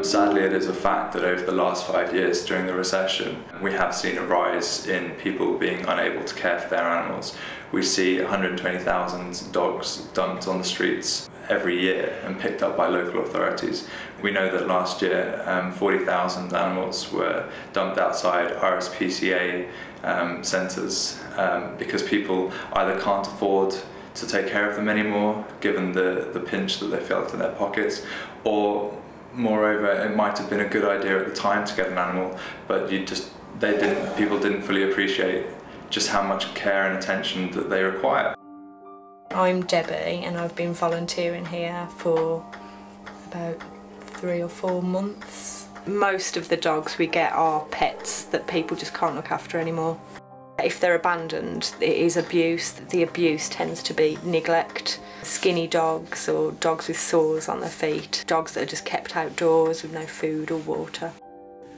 Sadly, it is a fact that over the last 5 years during the recession, we have seen a rise in people being unable to care for their animals. We see 120,000 dogs dumped on the streets every year and picked up by local authorities. We know that last year 40,000 animals were dumped outside RSPCA centres because people either can't afford to take care of them anymore, given the pinch that they felt in their pockets, or moreover, it might have been a good idea at the time to get an animal, but people didn't fully appreciate just how much care and attention that they require. I'm Debbie and I've been volunteering here for about 3 or 4 months. Most of the dogs we get are pets that people just can't look after anymore. If they're abandoned, it is abuse. The abuse tends to be neglect. Skinny dogs or dogs with sores on their feet. Dogs that are just kept outdoors with no food or water.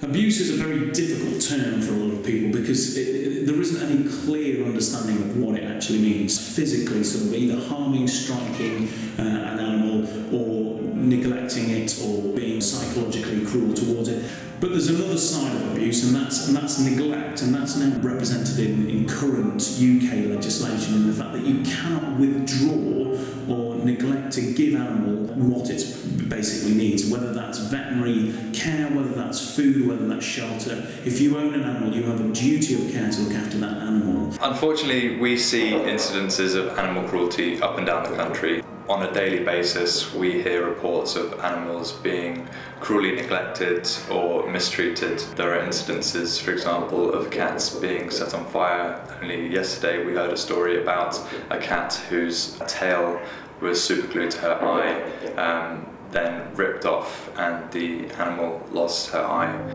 Abuse is a very difficult term for a lot of people because there isn't any clear understanding of what it actually means. Physically, sort of either harming, striking an animal, or neglecting it, or being psychologically cruel towards it. But there's another side of abuse, and that's neglect, and that's now represented in current UK legislation in the fact that you cannot withdraw or neglect to give animal what it basically needs, whether that's veterinary care, whether that's food, whether that's shelter. If you own an animal, you have a duty of care to look after that animal. Unfortunately, we see incidences of animal cruelty up and down the country. On a daily basis, we hear reports of animals being cruelly neglected or mistreated. There are incidences, for example, of cats being set on fire. Only yesterday we heard a story about a cat whose tail was superglued to her eye, then ripped off, and the animal lost her eye.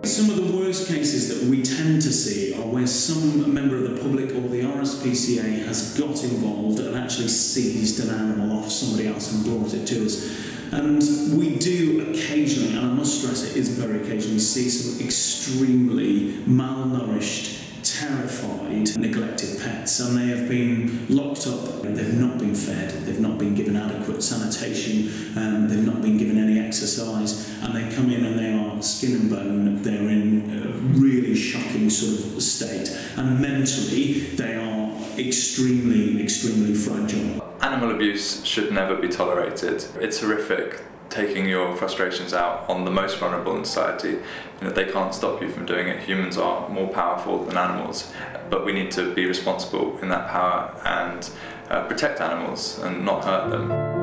Some of the worst cases that we tend to see are where some member of the public or the RSPCA has got involved and actually seized an animal off somebody else and brought it to us. And we do occasionally, and I must stress it is very occasionally, see some extremely malnourished, terrified, neglected pets, and they have been locked up. They've not been fed, they've not been given adequate sanitation, they've not been given any exercise, and they come in and they are skin and bone. They're in a really shocking sort of state, and mentally they are extremely, extremely fragile. Animal abuse should never be tolerated. It's horrific taking your frustrations out on the most vulnerable in society. They can't stop you from doing it. Humans are more powerful than animals, but we need to be responsible in that power and protect animals and not hurt them.